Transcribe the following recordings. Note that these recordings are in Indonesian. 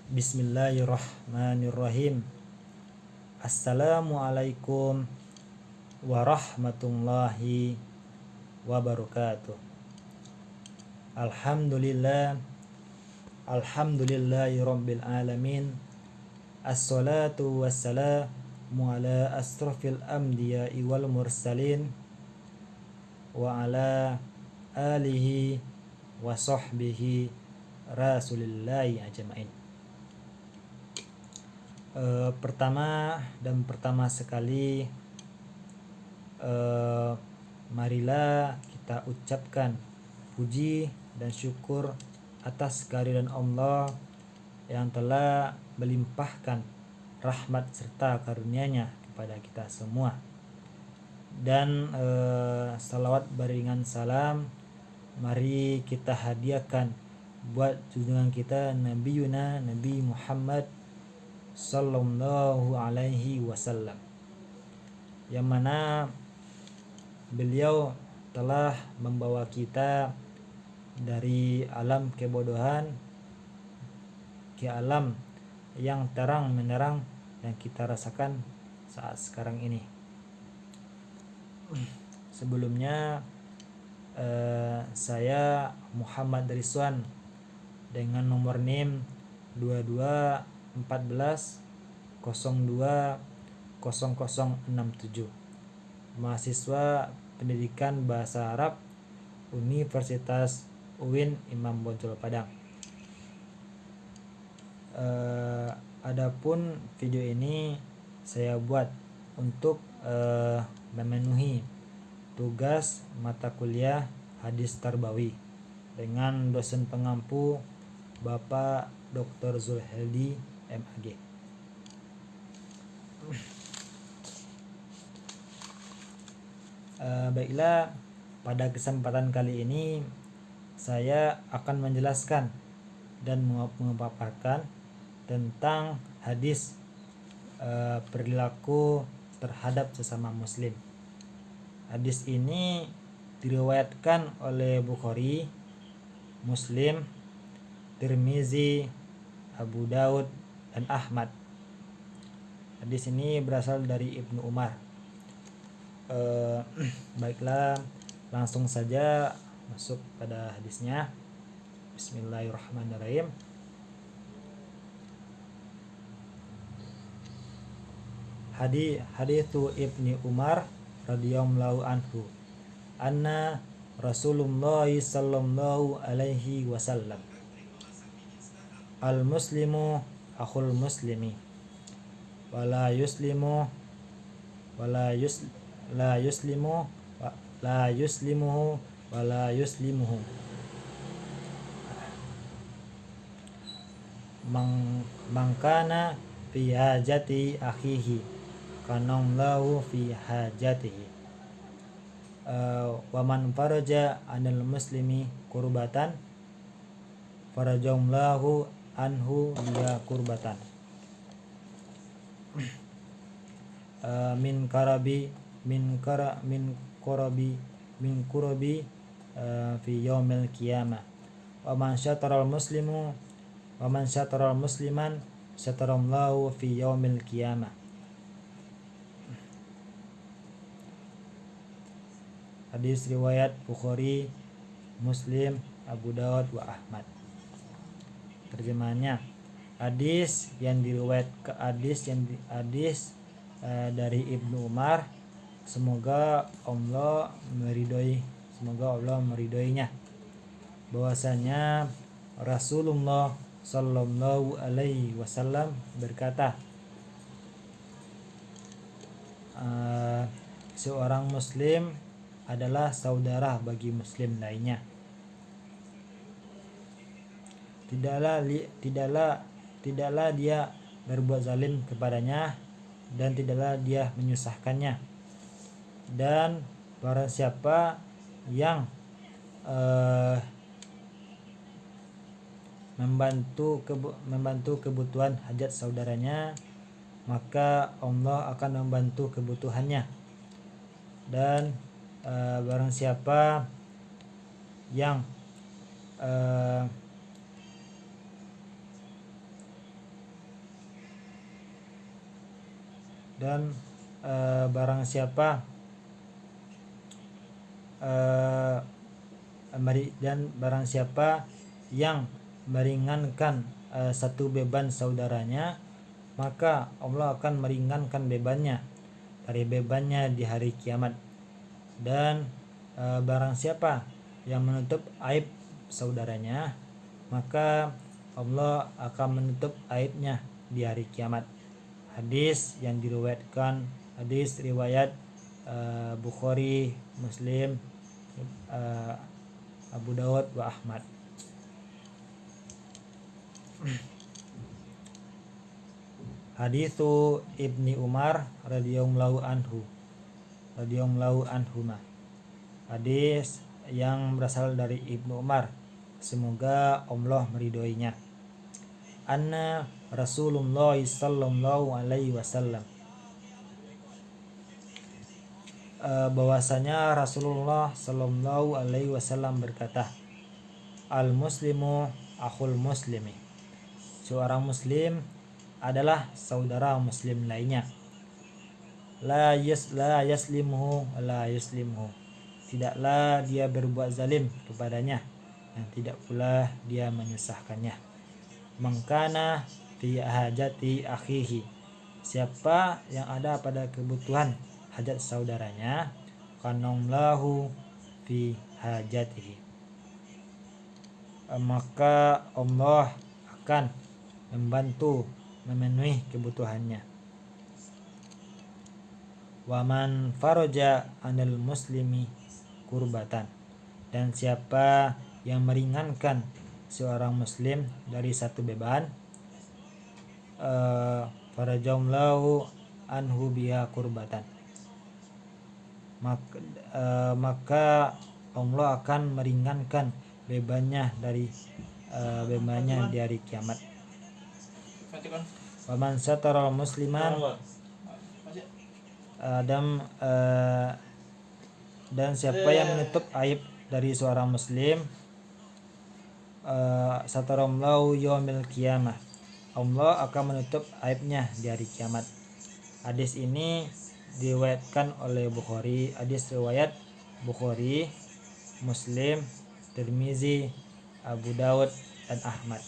Bismillahirrahmanirrahim. Assalamualaikum warahmatullahi wabarakatuh. Alhamdulillahi rabbil alamin. Assalatu wassalamu ala asrafil anbiya'i wal mursalin wa ala alihi wa sahbihi rasulillahi ajma'in. Pertama sekali marilah kita ucapkan puji dan syukur atas kehadiran Allah yang telah melimpahkan rahmat serta karunia-Nya kepada kita semua. Dan salawat beriringan salam mari kita hadiahkan buat junjungan kita Nabi Muhammad sallallahu alaihi wasallam, yang mana beliau telah membawa kita dari alam kebodohan ke alam yang terang menerang yang kita rasakan saat sekarang ini. Sebelumnya saya Muhammad Rizwan dengan nomor NIM 2214020067, mahasiswa pendidikan bahasa Arab Universitas UIN Imam Bonjol Padang. Adapun video ini saya buat untuk memenuhi tugas mata kuliah hadis tarbawi dengan dosen pengampu Bapak Dr. Zulheldi MAG. Baiklah, pada kesempatan kali ini saya akan menjelaskan dan memaparkan tentang hadis perilaku terhadap sesama muslim. Hadis ini diriwayatkan oleh Bukhari, Muslim, Tirmizi, Abu Daud, dan Ahmad. Hadis ini berasal dari Ibnu Umar. Baiklah, langsung saja masuk pada hadisnya. Bismillahirrahmanirrahim. Hadithu Ibni Umar radhiyallahu anhu anna Rasulullah sallallahu alaihi wasallam al-muslimu akhul muslimi wala yuslimuhu wala yuslimuhu mangkana fi hajati akhihi kanallahu fi hajatihi wa man faraja anil muslimi kurbatan farajallahu anhu biha kurbatan min kurabi fi yaumil qiyamah wa man syataral musliman syatarallahu fi yaumil qiyamah. Hadis riwayat Bukhari, Muslim, Abu Daud wa Ahmad. Terjemahannya, hadis dari Ibnu Umar, semoga Allah meridhoinya, bahwasanya Rasulullah sallallahu alaihi wasallam berkata, seorang muslim adalah saudara bagi muslim lainnya. Tidaklah dia berbuat zalim kepadanya dan tidaklah dia menyusahkannya. Dan barang siapa yang membantu kebutuhan hajat saudaranya, maka Allah akan membantu kebutuhannya. Dan barang siapa yang dan barang siapa yang meringankan satu beban saudaranya, maka Allah akan meringankan bebannya dari bebannya di hari kiamat. Dan barang siapa yang menutup aib saudaranya, maka Allah akan menutup aibnya di hari kiamat. Hadis riwayat Bukhari, Muslim, Abu Dawud wa Ahmad. Hadithu Ibni Umar radhiyallahu anhuma. Hadis yang berasal dari Ibnu Umar, semoga Allah meridhoinya. Anna Rasulullah sallallahu alaihi wasallam, bahwasanya Rasulullah sallallahu alaihi wasallam berkata, al muslimu akhul muslimi, seorang muslim adalah saudara muslim lainnya. La yaslimuhu la yuslimuhu, tidaklah dia berbuat zalim kepadanya dan tidak pula dia menyusahkannya. Mangkana fi hajati akhihi, siapa yang ada pada kebutuhan hajat saudaranya, kanallahu fi hajatihi, maka Allah akan membantu memenuhi kebutuhannya. Waman faraja anil muslimi kurbatan, dan siapa yang meringankan seorang muslim dari satu beban, farajamlahu anhu biha kurbatan, maka Allah akan meringankan bebannya dari bebannya di hari kiamat. Waman satara musliman, dan siapa yang menutup aib dari seorang muslim, sataramlahu yaumil qiyamah, Allah akan menutup aibnya di hari kiamat. Hadis ini diriwayatkan oleh Bukhari, hadis riwayat Bukhari, Muslim, Tirmizi, Abu Dawud dan Ahmad.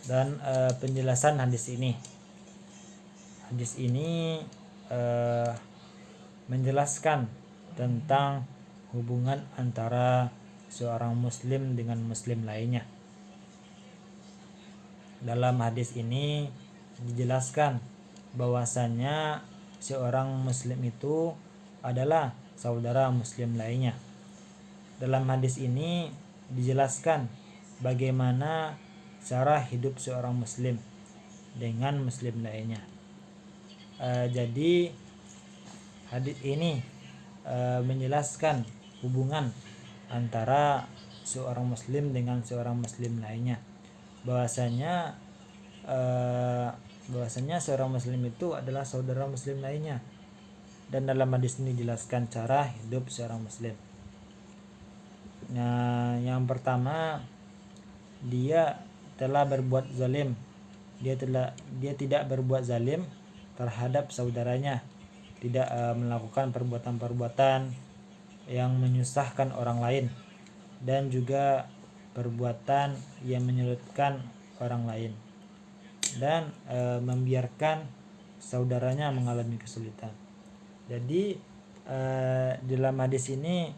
Dan penjelasan hadis ini menjelaskan tentang hubungan antara seorang muslim dengan muslim lainnya. Dalam hadis ini dijelaskan bahwasannya seorang muslim itu adalah saudara muslim lainnya. Dalam hadis ini dijelaskan bagaimana cara hidup seorang muslim dengan muslim lainnya. Jadi hadis ini menjelaskan hubungan antara seorang muslim dengan seorang muslim lainnya, bahwasanya seorang muslim itu adalah saudara muslim lainnya. Dan dalam hadis ini dijelaskan cara hidup seorang muslim. Nah, yang pertama, dia telah berbuat zalim. Dia tidak berbuat zalim terhadap saudaranya, tidak melakukan perbuatan-perbuatan yang menyusahkan orang lain, dan juga perbuatan yang menyulitkan orang lain, dan membiarkan saudaranya mengalami kesulitan. Jadi dalam hadis ini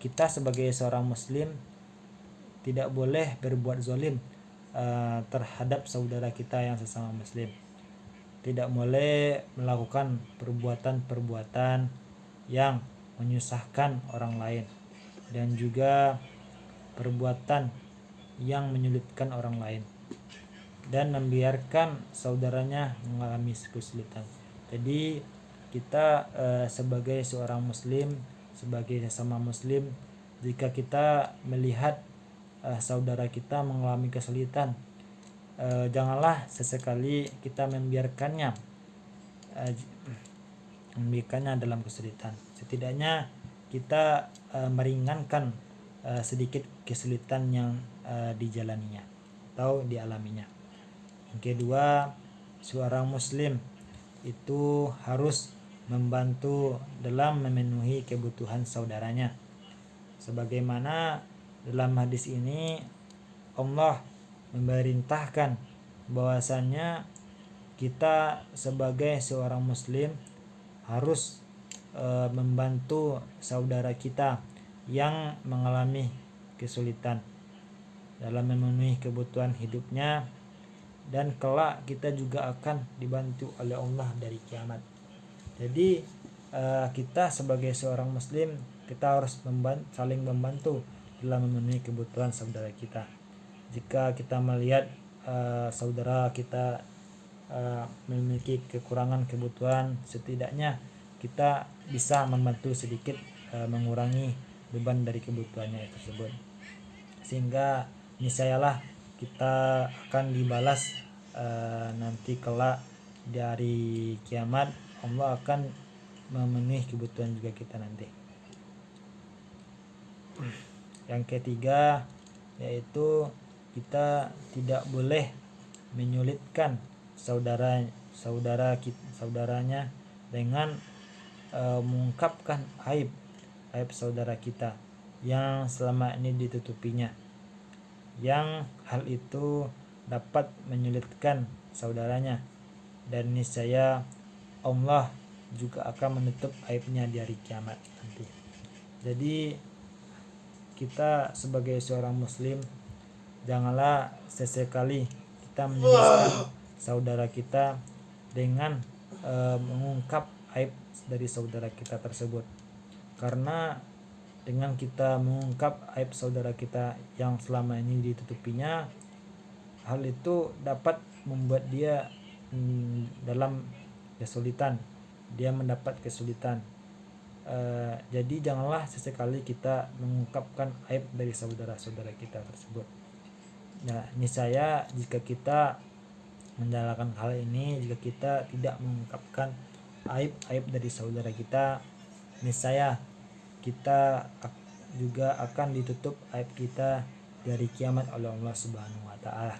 kita sebagai seorang muslim tidak boleh berbuat zalim terhadap saudara kita yang sesama muslim. Tidak boleh melakukan perbuatan-perbuatan yang menyusahkan orang lain, dan juga perbuatan yang menyulitkan orang lain, dan membiarkan saudaranya mengalami kesulitan. Jadi kita sebagai seorang muslim, sebagai sesama muslim, jika kita melihat saudara kita mengalami kesulitan, janganlah sesekali kita membiarkannya dalam kesulitan. Setidaknya kita meringankan sedikit kesulitan yang dijalaninya. atau dialaminya. Yang kedua, seorang muslim itu harus membantu dalam memenuhi kebutuhan saudaranya. Sebagaimana dalam hadis ini Allah memerintahkan bahwasannya kita sebagai seorang muslim harus membantu saudara kita yang mengalami kesulitan dalam memenuhi kebutuhan hidupnya, dan kelak kita juga akan dibantu oleh Allah dari kiamat. Jadi kita sebagai seorang muslim kita harus saling membantu dalam memenuhi kebutuhan saudara kita. Jika kita melihat saudara kita memiliki kekurangan kebutuhan, setidaknya kita bisa membantu sedikit mengurangi beban dari kebutuhannya tersebut, sehingga niscayalah kita akan dibalas nanti kelak dari kiamat. Allah akan memenuhi kebutuhan juga kita nanti. Yang ketiga yaitu kita tidak boleh menyulitkan saudaranya dengan mengungkapkan aib saudara kita yang selama ini ditutupinya, yang hal itu dapat menyulitkan saudaranya, dan niscaya Allah juga akan menutup aibnya di hari kiamat nanti. Jadi kita sebagai seorang muslim janganlah sesekali kita menyulitkan saudara kita dengan mengungkap aib dari saudara kita tersebut, karena dengan kita mengungkap aib saudara kita yang selama ini ditutupinya, hal itu dapat membuat dia dalam kesulitan, dia mendapat kesulitan. Jadi janganlah sesekali kita mengungkapkan aib dari saudara-saudara kita tersebut. Nah, niscaya jika kita menjalankan hal ini, jika kita tidak mengungkapkan aib dari saudara kita, niscaya kita juga akan ditutup aib kita dari kiamat oleh Allah Subhanahu wa taala.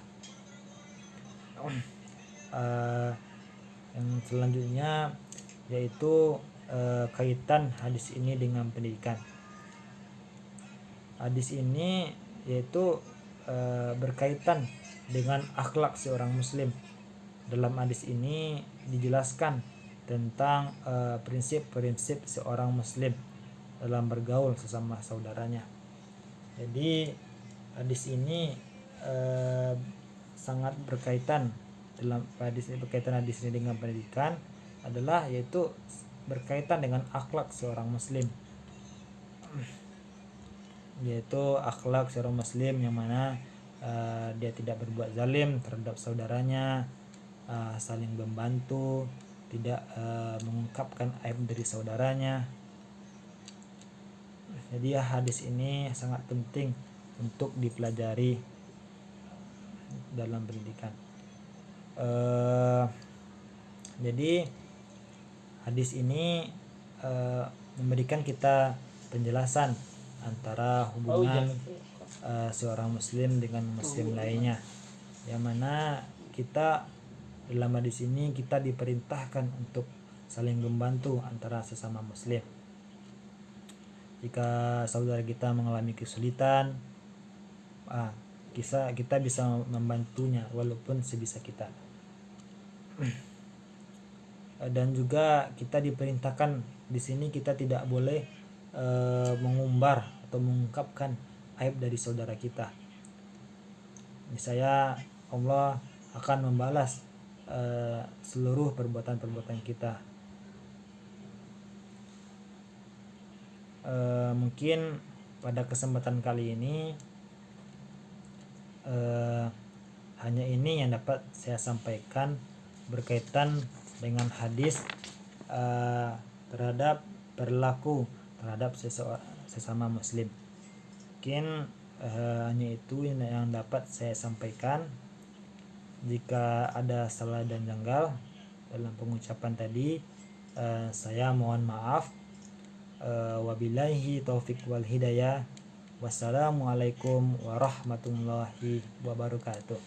Yang selanjutnya yaitu kaitan hadis ini dengan pendidikan. Hadis ini yaitu berkaitan dengan akhlak seorang muslim. Dalam hadis ini dijelaskan tentang prinsip-prinsip seorang muslim dalam bergaul sesama saudaranya. Jadi hadis ini sangat berkaitan hadis ini dengan pendidikan adalah yaitu berkaitan dengan akhlak seorang muslim, yaitu akhlak seorang muslim yang mana dia tidak berbuat zalim terhadap saudaranya, saling membantu, tidak mengungkapkan aib dari saudaranya. Jadi hadis ini sangat penting untuk dipelajari dalam pendidikan. Jadi hadis ini memberikan kita penjelasan antara hubungan seorang muslim dengan muslim lainnya, yang mana kita dalam hadis ini kita diperintahkan untuk saling membantu antara sesama muslim. Jika saudara kita mengalami kesulitan, kita bisa membantunya walaupun sebisa kita. Dan juga kita diperintahkan di sini kita tidak boleh mengumbar atau mengungkapkan aib dari saudara kita. Niscaya Allah akan membalas seluruh perbuatan-perbuatan kita. Mungkin pada kesempatan kali ini hanya ini yang dapat saya sampaikan berkaitan dengan hadis terhadap perilaku terhadap sesama muslim. Mungkin hanya itu yang dapat saya sampaikan. Jika ada salah dan janggal dalam pengucapan tadi, saya mohon maaf. Wabillahi taufik wal hidayah. Wassalamualaikum warahmatullahi wabarakatuh.